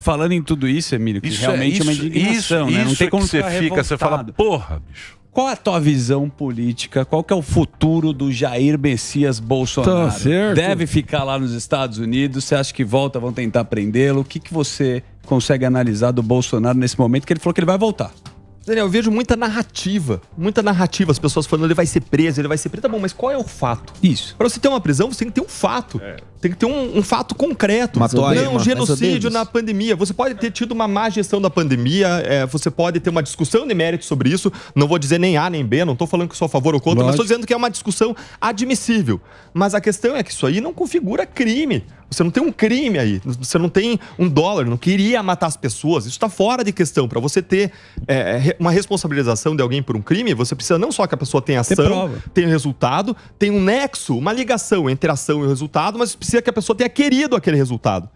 falando em tudo isso, Emílio, que realmente é uma indignação, né? Não tem como você ficar fica, você fala, revoltado. porra, bicho. Qual é a tua visão política? Qual que é o futuro do Jair Messias Bolsonaro? Tá certo. Deve ficar lá nos Estados Unidos? Você acha que volta, vão tentar prendê-lo? O que você consegue analisar do Bolsonaro nesse momento que ele falou que ele vai voltar? Daniel, eu vejo muita narrativa, as pessoas falando ele vai ser preso, tá bom, mas qual é o fato? Isso. Para você ter uma prisão, você tem que ter um fato, tem que ter um fato concreto. Matou a não Ema, um genocídio mais na pandemia. Você pode ter tido uma má gestão da pandemia, você pode ter uma discussão de mérito sobre isso, não vou dizer nem A nem B, não estou falando que sou a favor ou contra, mas estou dizendo que é uma discussão admissível. Mas a questão é que isso aí não configura crime. Você não tem um crime aí, você não tem $1, não queria matar as pessoas, isso está fora de questão. Para você ter uma responsabilização de alguém por um crime, você precisa não só que a pessoa tenha ação, tenha resultado, tem um nexo, uma ligação entre a ação e o resultado, mas precisa que a pessoa tenha querido aquele resultado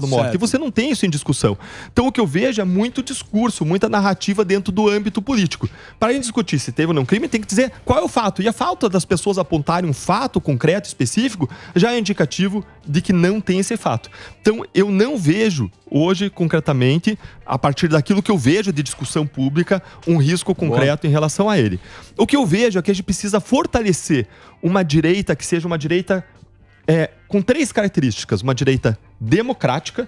morte. E você não tem isso em discussão. Então o que eu vejo é muito discurso, muita narrativa dentro do âmbito político. Para a gente discutir se teve ou não crime, tem que dizer qual é o fato. E a falta das pessoas apontarem um fato concreto, específico, já é indicativo de que não tem esse fato. Então eu não vejo hoje, concretamente, a partir daquilo que eu vejo de discussão pública, um risco concreto em relação a ele. O que eu vejo é que a gente precisa fortalecer uma direita que seja uma direita com 3 características. Uma direita democrática,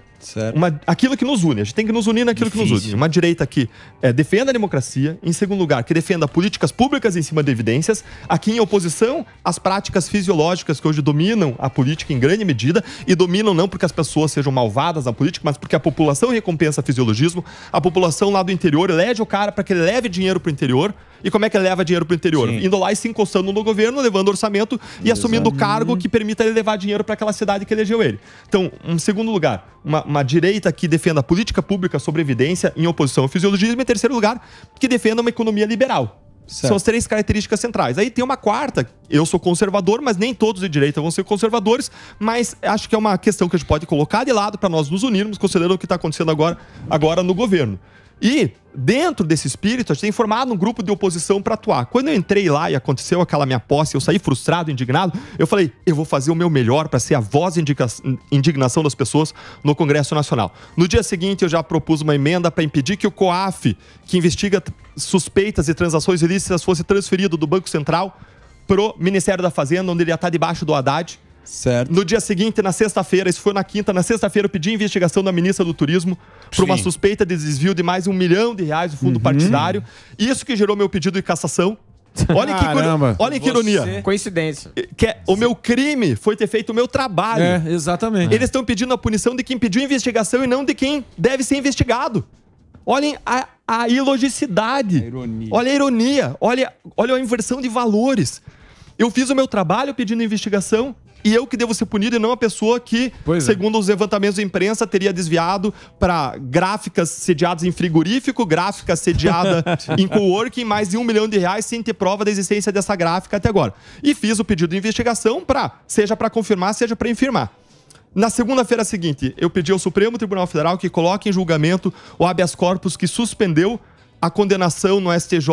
aquilo que nos une. A gente tem que nos unir naquilo que nos une. Uma direita que defenda a democracia. Em segundo lugar, que defenda políticas públicas em cima de evidências. Aqui em oposição às práticas fisiológicas que hoje dominam a política em grande medida. E dominam não porque as pessoas sejam malvadas na política, mas porque a população recompensa fisiologismo. A população lá do interior elege o cara para que ele leve dinheiro para o interior. E como é que ele leva dinheiro para o interior? Sim. Indo lá e se encostando no governo, levando orçamento e assumindo o cargo que permita ele levar dinheiro para aquela cidade que elegeu ele. Então, em segundo lugar, uma direita que defenda a política pública sobre evidência em oposição ao fisiologismo. E em terceiro lugar, que defenda uma economia liberal. São as 3 características centrais. Aí tem uma quarta, eu sou conservador, mas nem todos de direita vão ser conservadores, mas acho que é uma questão que a gente pode colocar de lado para nós nos unirmos, considerando o que está acontecendo agora no governo. E, dentro desse espírito, a gente tem formado um grupo de oposição para atuar. Quando eu entrei lá e aconteceu aquela minha posse, eu saí frustrado, indignado, eu falei, eu vou fazer o meu melhor para ser a voz de indignação das pessoas no Congresso Nacional. No dia seguinte, eu já propus uma emenda para impedir que o COAF, que investiga suspeitas de transações ilícitas, fosse transferido do Banco Central pro Ministério da Fazenda, onde ele ia estar debaixo do Haddad. Certo. No dia seguinte, na sexta-feira, isso foi na quinta, na sexta-feira eu pedi investigação da ministra do Turismo por uma suspeita de desvio de mais de R$1 milhão do fundo partidário. Isso que gerou meu pedido de cassação. Olha que ironia. Coincidência. O meu crime foi ter feito o meu trabalho. Exatamente. Eles estão pedindo a punição de quem pediu investigação e não de quem deve ser investigado. Olhem a ilogicidade. Olha a ironia. Olha a inversão de valores. Eu fiz o meu trabalho pedindo investigação e eu que devo ser punido e não a pessoa que, segundo os levantamentos da imprensa, teria desviado para gráficas sediadas em frigorífico, gráficas sediadas em coworking, mais de R$1 milhão sem ter prova da existência dessa gráfica até agora. E fiz o pedido de investigação seja para confirmar, seja para infirmar. Na segunda-feira seguinte, eu pedi ao Supremo Tribunal Federal que coloque em julgamento o habeas corpus que suspendeu a condenação no STJ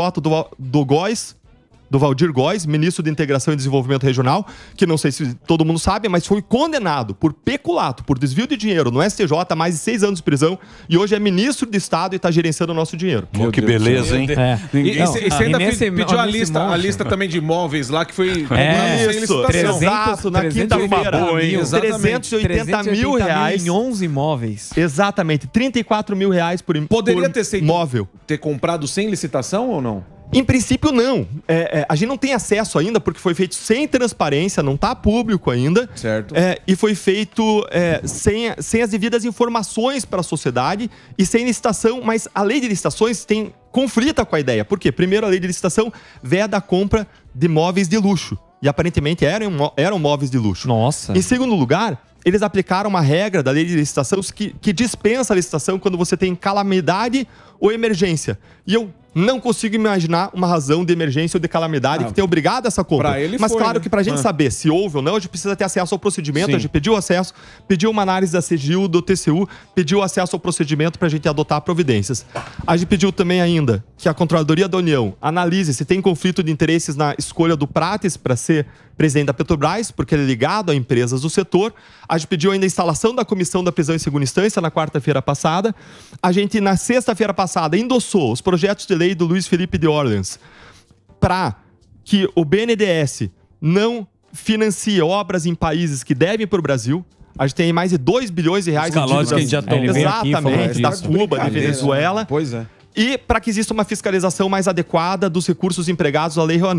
do Valdir Góes, ministro de Integração e Desenvolvimento Regional, que não sei se todo mundo sabe, mas foi condenado por peculato, por desvio de dinheiro no STJ, mais de 6 anos de prisão, e hoje é ministro de Estado e está gerenciando o nosso dinheiro. Que beleza, hein? E você ainda pediu a lista também de imóveis lá, que foi sem licitação. Exato, na quinta-feira. 380 mil reais. Em 11 imóveis. Exatamente, 34 mil reais por imóvel. Poderia ter comprado sem licitação ou não? Em princípio, não. A gente não tem acesso ainda, porque foi feito sem transparência, não está público ainda. Certo. E foi feito sem as devidas informações para a sociedade e sem licitação, mas a lei de licitações conflita com a ideia. Por quê? Primeiro, a lei de licitação veda a compra de móveis de luxo. E aparentemente eram móveis de luxo. Nossa. Em segundo lugar, eles aplicaram uma regra da lei de licitação que dispensa a licitação quando você tem calamidade ou emergência. E eu não consigo imaginar uma razão de emergência ou de calamidade que tenha obrigado essa compra. Mas claro que pra gente saber se houve ou não, a gente precisa ter acesso ao procedimento. A gente pediu acesso, pediu uma análise da CGU, do TCU, pediu acesso ao procedimento pra gente adotar providências. A gente pediu também ainda que a Controladoria da União analise se tem conflito de interesses na escolha do Prates para ser presidente da Petrobras, porque ele é ligado a empresas do setor. A gente pediu ainda a instalação da comissão da prisão em segunda instância na quarta-feira passada. A gente, na sexta-feira passada, endossou os projetos de lei do Luiz Felipe de Orleans para que o BNDES não financie obras em países que devem para o Brasil. A gente tem mais de 2 bilhões de reais de dívidas. Que a gente já tomou. Exatamente, da Cuba, de Venezuela. Pois é. E para que exista uma fiscalização mais adequada dos recursos empregados à Lei Rouanet.